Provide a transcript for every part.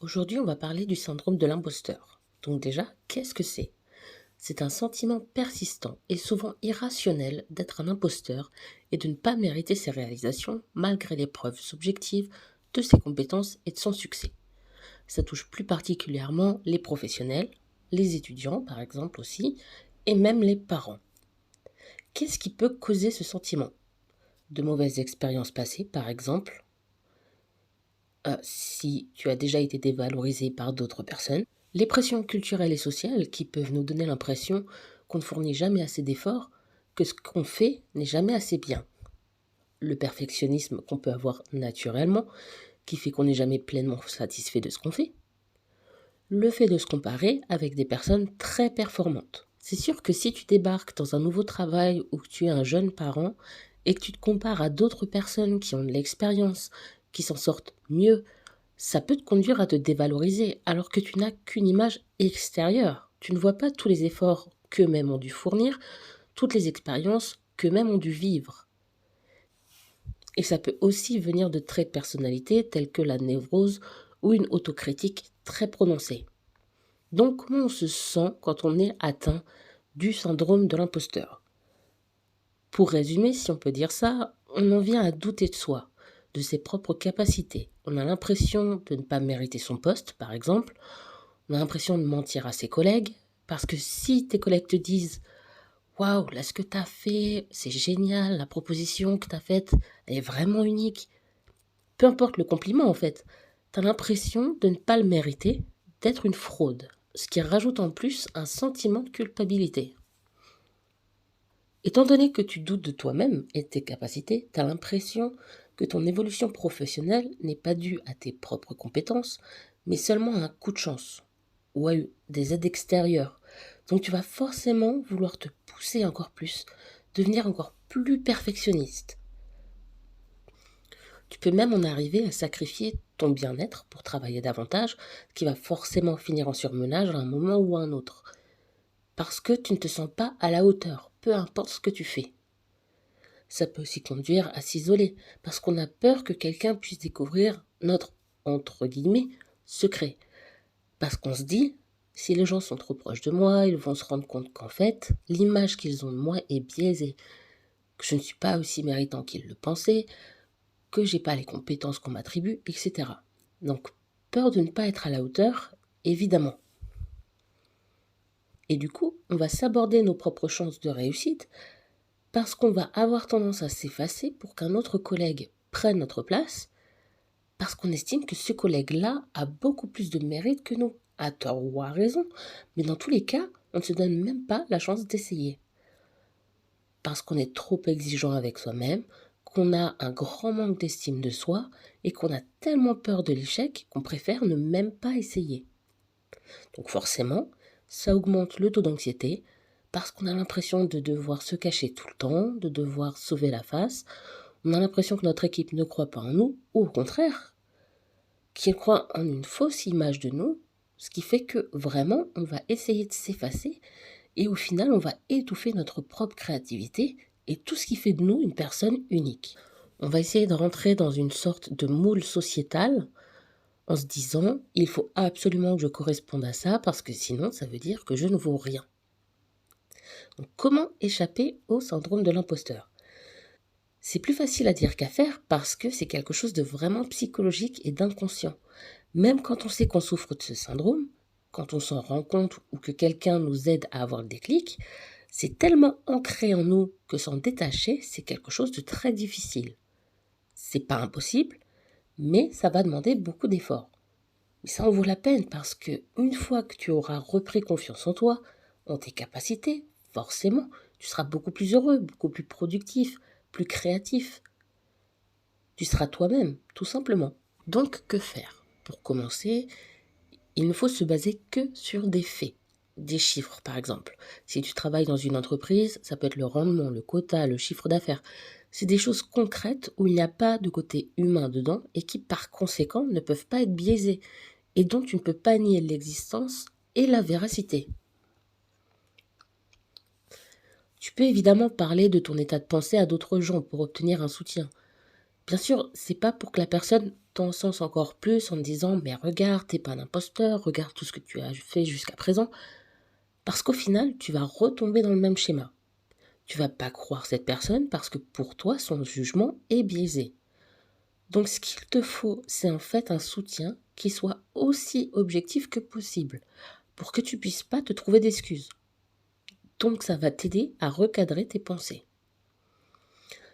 Aujourd'hui, on va parler du syndrome de l'imposteur. Donc déjà, qu'est-ce que c'est? C'est un sentiment persistant et souvent irrationnel d'être un imposteur et de ne pas mériter ses réalisations malgré les preuves objectives de ses compétences et de son succès. Ça touche plus particulièrement les professionnels, les étudiants par exemple aussi, et même les parents. Qu'est-ce qui peut causer ce sentiment? De mauvaises expériences passées par exemple, si tu as déjà été dévalorisé par d'autres personnes, les pressions culturelles et sociales qui peuvent nous donner l'impression qu'on ne fournit jamais assez d'efforts, que ce qu'on fait n'est jamais assez bien. Le perfectionnisme qu'on peut avoir naturellement, qui fait qu'on n'est jamais pleinement satisfait de ce qu'on fait. Le fait de se comparer avec des personnes très performantes. C'est sûr que si tu débarques dans un nouveau travail ou que tu es un jeune parent et que tu te compares à d'autres personnes qui ont de l'expérience, qui s'en sortent mieux, ça peut te conduire à te dévaloriser alors que tu n'as qu'une image extérieure. Tu ne vois pas tous les efforts qu'eux-mêmes ont dû fournir, toutes les expériences qu'eux-mêmes ont dû vivre. Et ça peut aussi venir de traits de personnalité tels que la névrose ou une autocritique très prononcée. Donc comment on se sent quand on est atteint du syndrome de l'imposteur? Pour résumer, si on peut dire ça, on en vient à douter de soi, de ses propres capacités. On a l'impression de ne pas mériter son poste, par exemple. On a l'impression de mentir à ses collègues, parce que si tes collègues te disent «Waouh, là ce que tu as fait, c'est génial, la proposition que tu as faite, elle est vraiment unique», peu importe le compliment en fait, tu as l'impression de ne pas le mériter, d'être une fraude, ce qui rajoute en plus un sentiment de culpabilité. Étant donné que tu doutes de toi-même et de tes capacités, tu as l'impression que ton évolution professionnelle n'est pas due à tes propres compétences, mais seulement à un coup de chance ou à des aides extérieures. Donc tu vas forcément vouloir te pousser encore plus, devenir encore plus perfectionniste. Tu peux même en arriver à sacrifier ton bien-être pour travailler davantage, ce qui va forcément finir en surmenage à un moment ou à un autre. Parce que tu ne te sens pas à la hauteur, peu importe ce que tu fais. Ça peut aussi conduire à s'isoler, parce qu'on a peur que quelqu'un puisse découvrir notre, entre guillemets, secret. Parce qu'on se dit, si les gens sont trop proches de moi, ils vont se rendre compte qu'en fait, l'image qu'ils ont de moi est biaisée, que je ne suis pas aussi méritant qu'ils le pensaient, que j'ai pas les compétences qu'on m'attribue, etc. Donc, peur de ne pas être à la hauteur, évidemment. Et du coup, on va s'aborder nos propres chances de réussite parce qu'on va avoir tendance à s'effacer pour qu'un autre collègue prenne notre place, parce qu'on estime que ce collègue-là a beaucoup plus de mérite que nous, à tort ou à raison, mais dans tous les cas, on ne se donne même pas la chance d'essayer. Parce qu'on est trop exigeant avec soi-même, qu'on a un grand manque d'estime de soi et qu'on a tellement peur de l'échec qu'on préfère ne même pas essayer. Donc forcément, ça augmente le taux d'anxiété parce qu'on a l'impression de devoir se cacher tout le temps, de devoir sauver la face. On a l'impression que notre équipe ne croit pas en nous, ou au contraire, qu'elle croit en une fausse image de nous, ce qui fait que vraiment, on va essayer de s'effacer et au final, on va étouffer notre propre créativité et tout ce qui fait de nous une personne unique. On va essayer de rentrer dans une sorte de moule sociétal en se disant il faut absolument que je corresponde à ça parce que sinon ça veut dire que je ne vaux rien. Donc comment échapper au syndrome de l'imposteur? C'est plus facile à dire qu'à faire parce que c'est quelque chose de vraiment psychologique et d'inconscient. Même quand on sait qu'on souffre de ce syndrome, quand on s'en rend compte ou que quelqu'un nous aide à avoir le déclic, c'est tellement ancré en nous que s'en détacher, c'est quelque chose de très difficile. C'est pas impossible, mais ça va demander beaucoup d'efforts. Mais ça en vaut la peine parce que une fois que tu auras repris confiance en toi, en tes capacités, forcément, tu seras beaucoup plus heureux, beaucoup plus productif, plus créatif. Tu seras toi-même, tout simplement. Donc, que faire? Pour commencer, il ne faut se baser que sur des faits, des chiffres par exemple. Si tu travailles dans une entreprise, ça peut être le rendement, le quota, le chiffre d'affaires. C'est des choses concrètes où il n'y a pas de côté humain dedans et qui par conséquent ne peuvent pas être biaisées et dont tu ne peux pas nier l'existence et la véracité. Tu peux évidemment parler de ton état de pensée à d'autres gens pour obtenir un soutien. Bien sûr, c'est pas pour que la personne ton sens encore plus en te disant mais regarde, t'es pas un imposteur, regarde tout ce que tu as fait jusqu'à présent. Parce qu'au final, tu vas retomber dans le même schéma. Tu vas pas croire cette personne parce que pour toi, son jugement est biaisé. Donc ce qu'il te faut, c'est en fait un soutien qui soit aussi objectif que possible pour que tu puisses pas te trouver d'excuses. Donc ça va t'aider à recadrer tes pensées.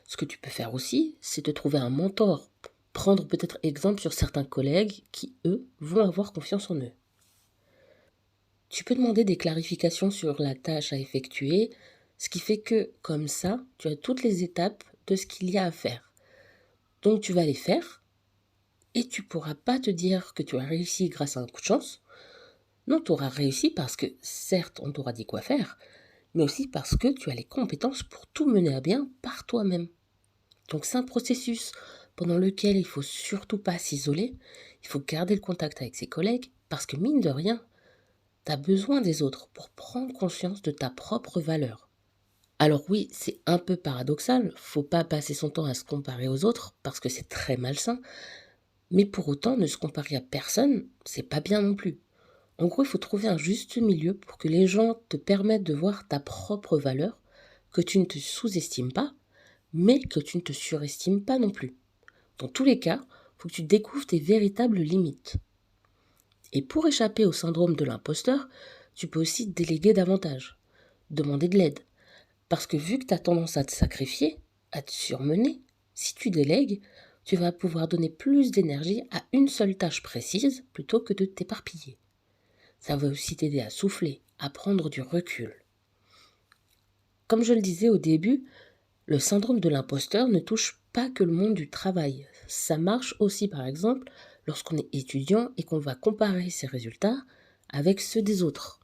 Ce que tu peux faire aussi, c'est te trouver un mentor. Prendre peut-être exemple sur certains collègues qui, eux, vont avoir confiance en eux. Tu peux demander des clarifications sur la tâche à effectuer, ce qui fait que, comme ça, tu as toutes les étapes de ce qu'il y a à faire. Donc tu vas les faire et tu pourras pas te dire que tu as réussi grâce à un coup de chance. Non, tu auras réussi parce que, certes, on t'aura dit quoi faire, mais aussi parce que tu as les compétences pour tout mener à bien par toi-même. Donc c'est un processus pendant lequel il faut surtout pas s'isoler, il faut garder le contact avec ses collègues, parce que mine de rien, tu as besoin des autres pour prendre conscience de ta propre valeur. Alors oui, c'est un peu paradoxal, faut pas passer son temps à se comparer aux autres, parce que c'est très malsain, mais pour autant, ne se comparer à personne, c'est pas bien non plus. En gros, il faut trouver un juste milieu pour que les gens te permettent de voir ta propre valeur, que tu ne te sous-estimes pas, mais que tu ne te surestimes pas non plus. Dans tous les cas, il faut que tu découvres tes véritables limites. Et pour échapper au syndrome de l'imposteur, tu peux aussi déléguer davantage, demander de l'aide. Parce que vu que tu as tendance à te sacrifier, à te surmener, si tu délègues, tu vas pouvoir donner plus d'énergie à une seule tâche précise plutôt que de t'éparpiller. Ça va aussi t'aider à souffler, à prendre du recul. Comme je le disais au début, le syndrome de l'imposteur ne touche pas que le monde du travail. Ça marche aussi par exemple lorsqu'on est étudiant et qu'on va comparer ses résultats avec ceux des autres.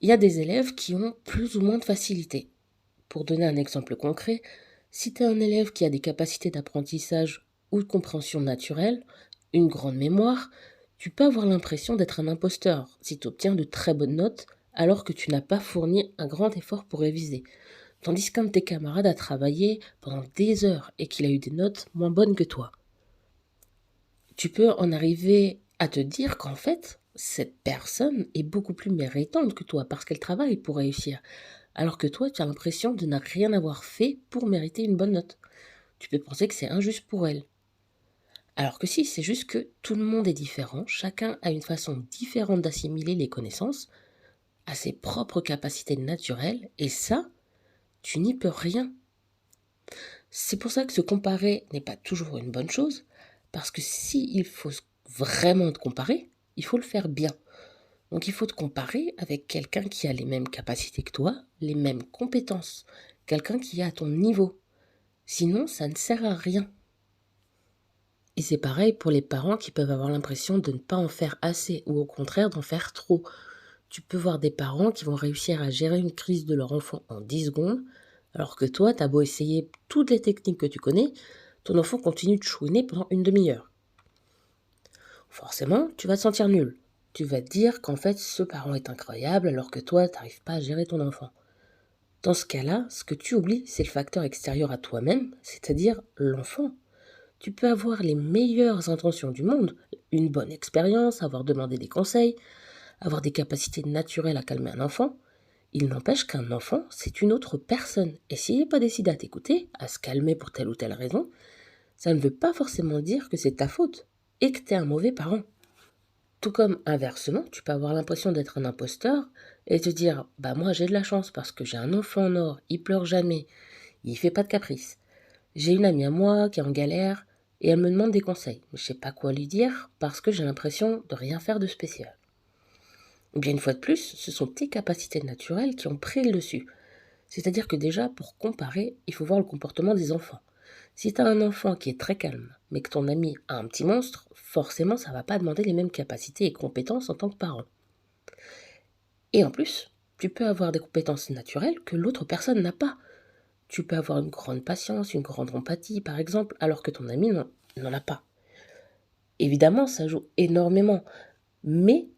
Il y a des élèves qui ont plus ou moins de facilité. Pour donner un exemple concret, si tu es un élève qui a des capacités d'apprentissage ou de compréhension naturelle, une grande mémoire, tu peux avoir l'impression d'être un imposteur si tu obtiens de très bonnes notes alors que tu n'as pas fourni un grand effort pour réviser. Tandis qu'un de tes camarades a travaillé pendant des heures et qu'il a eu des notes moins bonnes que toi. Tu peux en arriver à te dire qu'en fait, cette personne est beaucoup plus méritante que toi parce qu'elle travaille pour réussir, alors que toi, tu as l'impression de ne rien avoir fait pour mériter une bonne note. Tu peux penser que c'est injuste pour elle. Alors que si, c'est juste que tout le monde est différent, chacun a une façon différente d'assimiler les connaissances, a ses propres capacités naturelles, et ça, tu n'y peux rien. C'est pour ça que se comparer n'est pas toujours une bonne chose, parce que s'il faut vraiment te comparer, il faut le faire bien. Donc il faut te comparer avec quelqu'un qui a les mêmes capacités que toi, les mêmes compétences, quelqu'un qui est à ton niveau. Sinon, ça ne sert à rien. Et c'est pareil pour les parents qui peuvent avoir l'impression de ne pas en faire assez ou au contraire d'en faire trop. Tu peux voir des parents qui vont réussir à gérer une crise de leur enfant en 10 secondes, alors que toi, t'as beau essayer toutes les techniques que tu connais, ton enfant continue de chouiner pendant une demi-heure. Forcément, tu vas te sentir nul. Tu vas te dire qu'en fait, ce parent est incroyable alors que toi, t'arrives pas à gérer ton enfant. Dans ce cas-là, ce que tu oublies, c'est le facteur extérieur à toi-même, c'est-à-dire l'enfant. Tu peux avoir les meilleures intentions du monde, une bonne expérience, avoir demandé des conseils, avoir des capacités naturelles à calmer un enfant. Il n'empêche qu'un enfant, c'est une autre personne. Et s'il n'est pas décidé à t'écouter, à se calmer pour telle ou telle raison, ça ne veut pas forcément dire que c'est ta faute et que tu es un mauvais parent. Tout comme inversement, tu peux avoir l'impression d'être un imposteur et te dire bah moi j'ai de la chance parce que j'ai un enfant en or, il pleure jamais, il fait pas de caprice. J'ai une amie à moi qui est en galère et elle me demande des conseils, mais je sais pas quoi lui dire parce que j'ai l'impression de rien faire de spécial. Eh bien une fois de plus, ce sont tes capacités naturelles qui ont pris le dessus. C'est-à-dire que déjà, pour comparer, il faut voir le comportement des enfants. Si tu as un enfant qui est très calme, mais que ton ami a un petit monstre, forcément ça va pas demander les mêmes capacités et compétences en tant que parent. Et en plus, tu peux avoir des compétences naturelles que l'autre personne n'a pas. Tu peux avoir une grande patience, une grande empathie par exemple, alors que ton ami n'en a pas. Évidemment, ça joue énormément, mais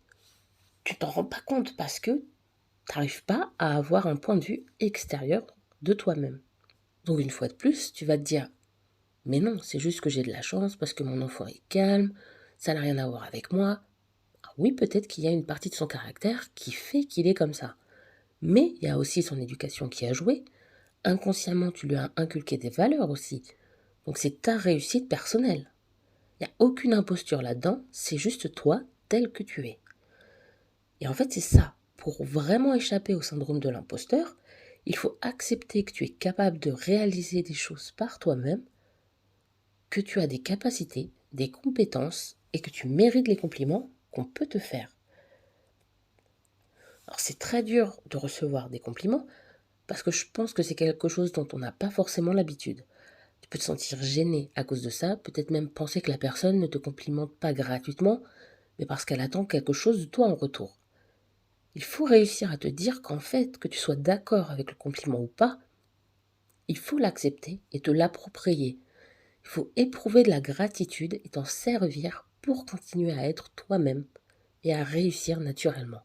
tu t'en rends pas compte parce que tu n'arrives pas à avoir un point de vue extérieur de toi-même. Donc une fois de plus, tu vas te dire Mais non, c'est juste que j'ai de la chance parce que mon enfant est calme, ça n'a rien à voir avec moi. Ah oui, peut-être qu'il y a une partie de son caractère qui fait qu'il est comme ça. Mais il y a aussi son éducation qui a joué. Inconsciemment, tu lui as inculqué des valeurs aussi. Donc c'est ta réussite personnelle. Il n'y a aucune imposture là-dedans, c'est juste toi tel que tu es. Et en fait, c'est ça. Pour vraiment échapper au syndrome de l'imposteur, il faut accepter que tu es capable de réaliser des choses par toi-même, que tu as des capacités, des compétences et que tu mérites les compliments qu'on peut te faire. Alors c'est très dur de recevoir des compliments parce que je pense que c'est quelque chose dont on n'a pas forcément l'habitude. Tu peux te sentir gêné à cause de ça, peut-être même penser que la personne ne te complimente pas gratuitement, mais parce qu'elle attend quelque chose de toi en retour. Il faut réussir à te dire qu'en fait, que tu sois d'accord avec le compliment ou pas, il faut l'accepter et te l'approprier. Il faut éprouver de la gratitude et t'en servir pour continuer à être toi-même et à réussir naturellement.